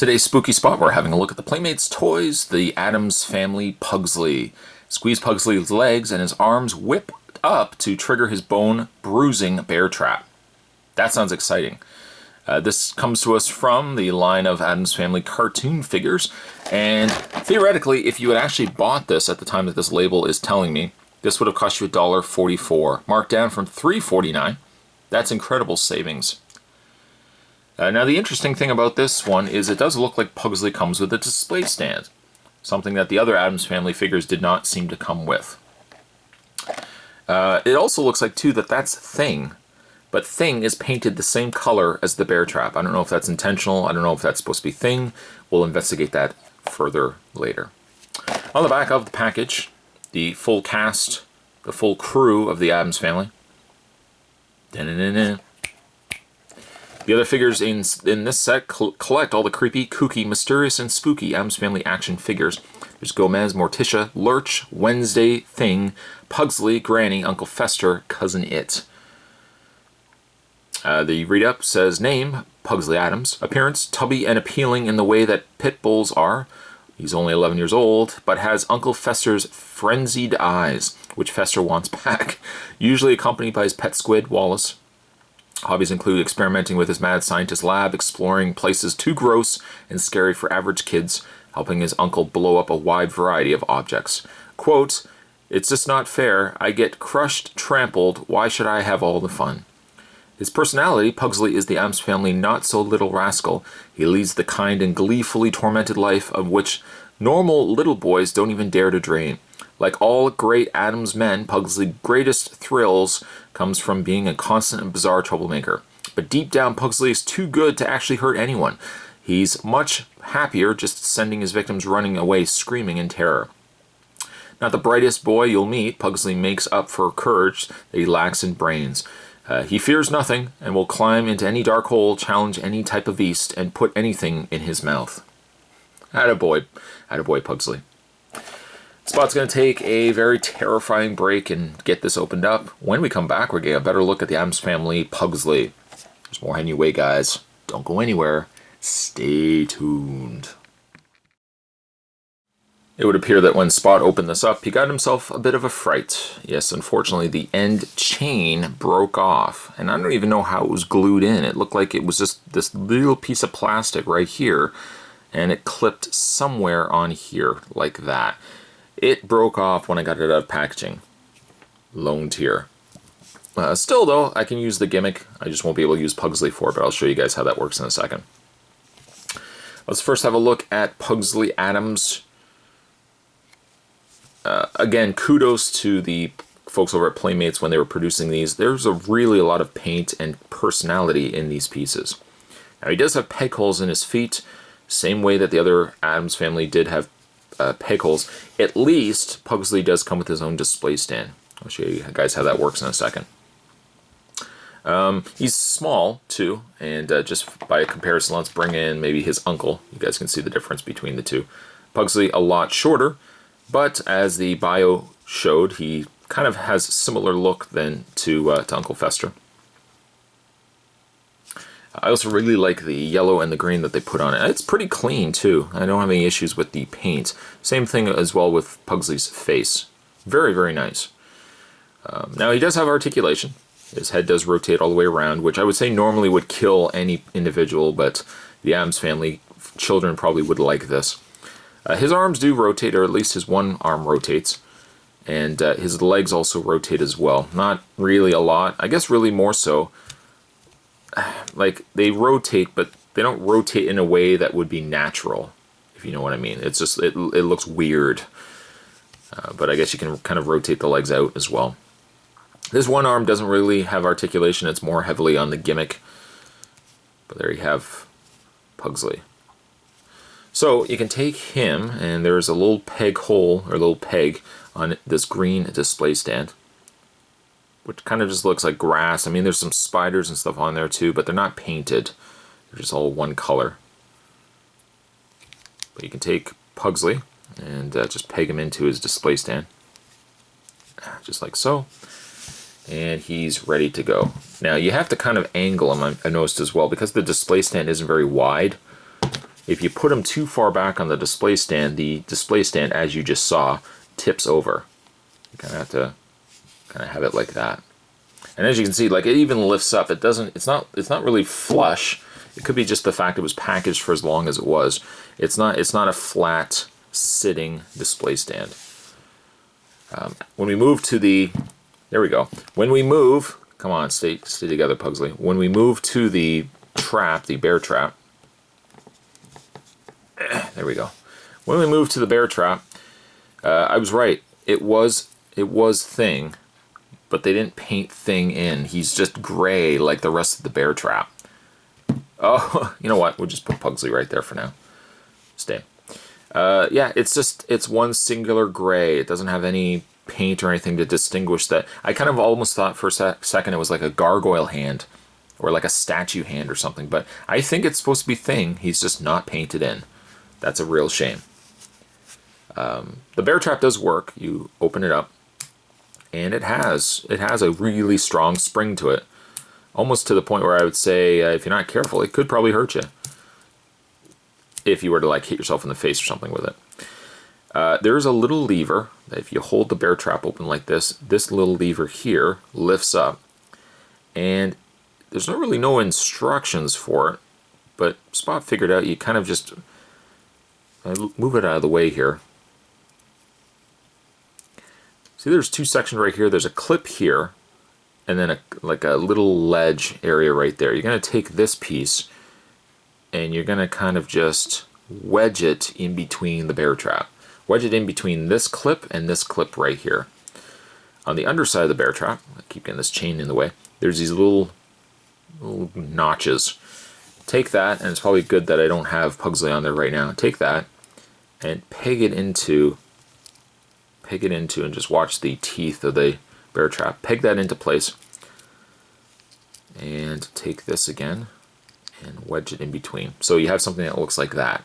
Today's spooky spot, we're having a look at the Playmates toys, the Addams family Pugsley. Squeeze Pugsley's legs and his arms whip up to trigger his bone-bruising bear trap. That sounds exciting. This comes to us from the line of Addams family cartoon figures, and theoretically, if you had actually bought this at the time that this label is telling me, this would have cost you $1.44, marked down from $3.49. That's incredible savings. Now the interesting thing about this one is it does look like Pugsley comes with a display stand, something that the other Addams family figures did not seem to come with. It also looks like too that that's Thing, but Thing is painted the same color as the bear trap. I don't know if that's intentional, I don't know if that's supposed to be Thing. We'll investigate that further later. On the back of the package, the full cast, the full crew of the Addams family. Da-na-na-na. The other figures in this set collect all the creepy, kooky, mysterious, and spooky Addams Family action figures. There's Gomez, Morticia, Lurch, Wednesday, Thing, Pugsley, Granny, Uncle Fester, Cousin It. The read-up says name, Pugsley Addams. Appearance, tubby and appealing in the way that pit bulls are. He's only 11 years old, but has Uncle Fester's frenzied eyes, which Fester wants back. Usually accompanied by his pet squid, Wallace. Hobbies include experimenting with his mad scientist lab, exploring places too gross and scary for average kids, helping his uncle blow up a wide variety of objects. Quote, "It's just not fair. I get crushed, trampled. Why should I have all the fun?" His personality, Pugsley is the Addams family not-so-little rascal. He leads the kind and gleefully tormented life of which normal little boys don't even dare to dream. Like all great Addams men, Pugsley's greatest thrills comes from being a constant and bizarre troublemaker. But deep down, Pugsley is too good to actually hurt anyone. He's much happier just sending his victims running away screaming in terror. Not the brightest boy you'll meet, Pugsley makes up for courage that he lacks in brains. He fears nothing and will climb into any dark hole, challenge any type of beast, and put anything in his mouth. Attaboy. Attaboy, Pugsley. Spot's going to take a very terrifying break and get this opened up. When we come back, we're going to get a better look at the Addams family Pugsley. There's more heading your way, guys. Don't go anywhere. Stay tuned. It would appear that when Spot opened this up, he got himself a bit of a fright. Yes, unfortunately, the end chain broke off, and I don't even know how it was glued in. It looked like it was just this little piece of plastic right here, and it clipped somewhere on here, like that. It broke off when I got it out of packaging. Lone tear. Still, though, I can use the gimmick. I just won't be able to use Pugsley for it, but I'll show you guys how that works in a second. Let's first have a look at Pugsley Addams. Again, kudos to the folks over at Playmates when they were producing these. There's really a lot of paint and personality in these pieces. Now, he does have peg holes in his feet, same way that the other Addams family did have peg holes. At least Pugsley does come with his own display stand. I'll show you guys how that works in a second. He's small too, and just by comparison, let's bring in maybe his uncle. You guys can see the difference between the two. Pugsley a lot shorter, but as the bio showed, he kind of has a similar look than to Uncle Fester. I also really like the yellow and the green that they put on it. It's pretty clean too. I don't have any issues with the paint. Same thing as well with Pugsley's face. Very, very nice. Now he does have articulation. His head does rotate all the way around, which I would say normally would kill any individual, but the Addams family children probably would like this. His arms do rotate, or at least his one arm rotates. And his legs also rotate as well. Not really a lot. I guess really more so. Like, they rotate, but they don't rotate in a way that would be natural, if you know what I mean. It's just, it looks weird. But I guess you can kind of rotate the legs out as well. This one arm doesn't really have articulation. It's more heavily on the gimmick. But there you have Pugsley. So you can take him, and there's a little peg hole, or a little peg, on this green display stand, which kind of just looks like grass. I mean, there's some spiders and stuff on there too, but they're not painted. They're just all one color. But you can take Pugsley and just peg him into his display stand, just like so. And he's ready to go. Now, you have to kind of angle him, I noticed as well, because the display stand isn't very wide. If you put them too far back on the display stand, as you just saw, tips over. You kind of have to have it like that. And as you can see, like it even lifts up. It's not really flush. It could be just the fact it was packaged for as long as it was. It's not a flat sitting display stand. When we move to the, there we go. When we move, come on, stay together, Pugsley. When we move to the trap, the bear trap, there we go. When we move to the bear trap, I was right. It was Thing, but they didn't paint Thing in. He's just gray like the rest of the bear trap. Oh, you know what? We'll just put Pugsley right there for now. Stay. Yeah, it's one singular gray. It doesn't have any paint or anything to distinguish that. I kind of almost thought for a second it was like a gargoyle hand or like a statue hand or something, but I think it's supposed to be Thing. He's just not painted in. That's a real shame. The bear trap does work. You open it up, and it has a really strong spring to it, almost to the point where I would say if you're not careful, it could probably hurt you if you were to like hit yourself in the face or something with it. There's a little lever that if you hold the bear trap open like this little lever here lifts up, and there's not really no instructions for it, but Spot figured out you kind of just move it out of the way here. See, there's two sections right here. There's a clip here, and then like a little ledge area right there. You're going to take this piece, and you're going to kind of just wedge it in between the bear trap. Wedge it in between this clip and this clip right here. On the underside of the bear trap, I keep getting this chain in the way, there's these little notches. Take that, and it's probably good that I don't have Pugsley on there right now. Take that and peg it into and just watch the teeth of the bear trap. Peg that into place. And take this again and wedge it in between. So you have something that looks like that.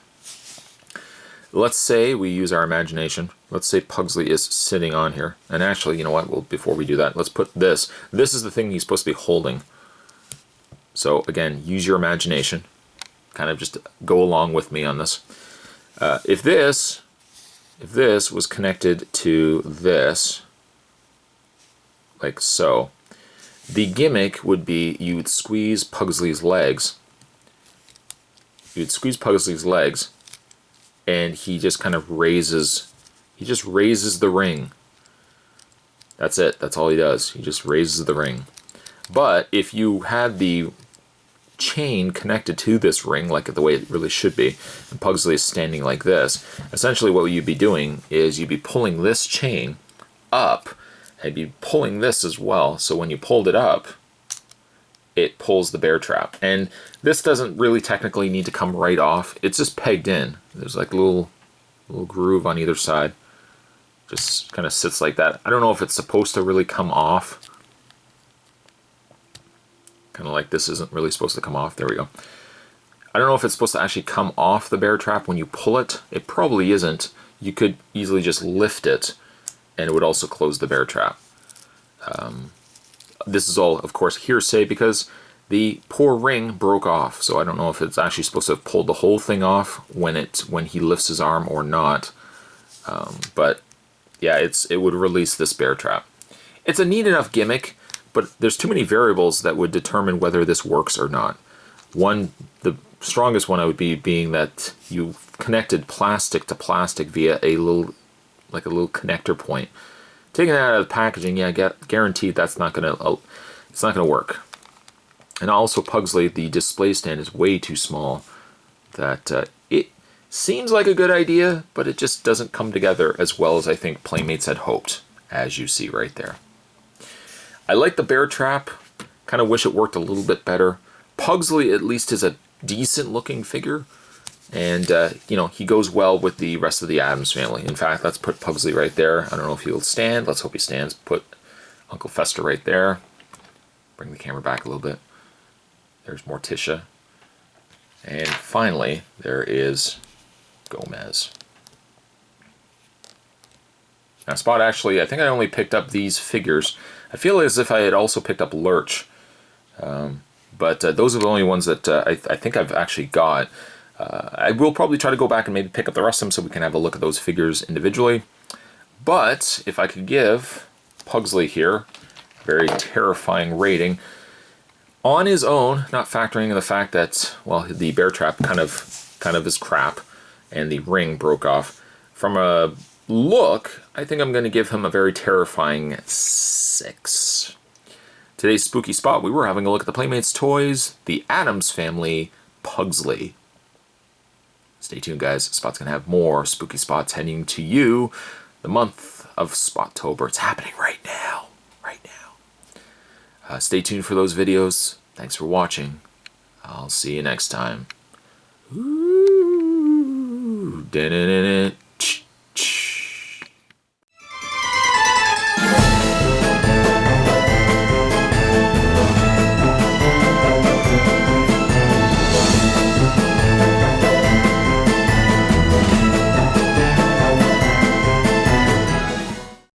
Let's say we use our imagination. Let's say Pugsley is sitting on here. And actually, you know what? Well, before we do that, let's put this. This is the thing he's supposed to be holding. So again, use your imagination. Kind of just go along with me on this. If this was connected to this, like so, the gimmick would be you'd squeeze Pugsley's legs. You'd squeeze Pugsley's legs, and he just kind of raises. He just raises the ring. That's it. That's all he does. He just raises the ring. But if you had the chain connected to this ring, like the way it really should be, and Pugsley is standing like this, essentially what you'd be doing is you'd be pulling this chain up, and you'd be pulling this as well, so when you pulled it up, it pulls the bear trap. And this doesn't really technically need to come right off. It's just pegged in. There's like a little groove on either side. Just kind of sits like that. I don't know if it's supposed to really come off. Kind of like this isn't really supposed to come off. There we go. I don't know if it's supposed to actually come off the bear trap when you pull it. It probably isn't. You could easily just lift it, and it would also close the bear trap. This is all, of course, hearsay because the poor ring broke off. So I don't know if it's actually supposed to have pulled the whole thing off when he lifts his arm or not. But yeah, it would release this bear trap. It's a neat enough gimmick, but there's too many variables that would determine whether this works or not. One, the strongest one would be being that you connected plastic to plastic via a little connector point. Taking that out of the packaging, yeah, guaranteed it's not gonna work. And also Pugsley, the display stand is way too small. That it seems like a good idea, but it just doesn't come together as well as I think Playmates had hoped, as you see right there. I like the bear trap. Kind of wish it worked a little bit better. Pugsley at least is a decent looking figure. And, he goes well with the rest of the Addams family. In fact, let's put Pugsley right there. I don't know if he'll stand. Let's hope he stands. Put Uncle Fester right there. Bring the camera back a little bit. There's Morticia. And finally, there is Gomez. Now, Spot actually, I think I only picked up these figures. I feel as if I had also picked up Lurch. But those are the only ones that I think I've actually got. I will probably try to go back and maybe pick up the rest of them so we can have a look at those figures individually. But if I could give Pugsley here a very terrifying rating on his own, not factoring in the fact that, well, the bear trap kind of is crap and the ring broke off. From a look, I think I'm going to give him a very terrifying 6. Today's spooky spot, we were having a look at the Playmates toys, the Addams family, Pugsley. Stay tuned, guys. Spot's going to have more spooky spots heading to you. The month of Spottober. It's happening right now. Right now. Stay tuned for those videos. Thanks for watching. I'll see you next time. Ooh,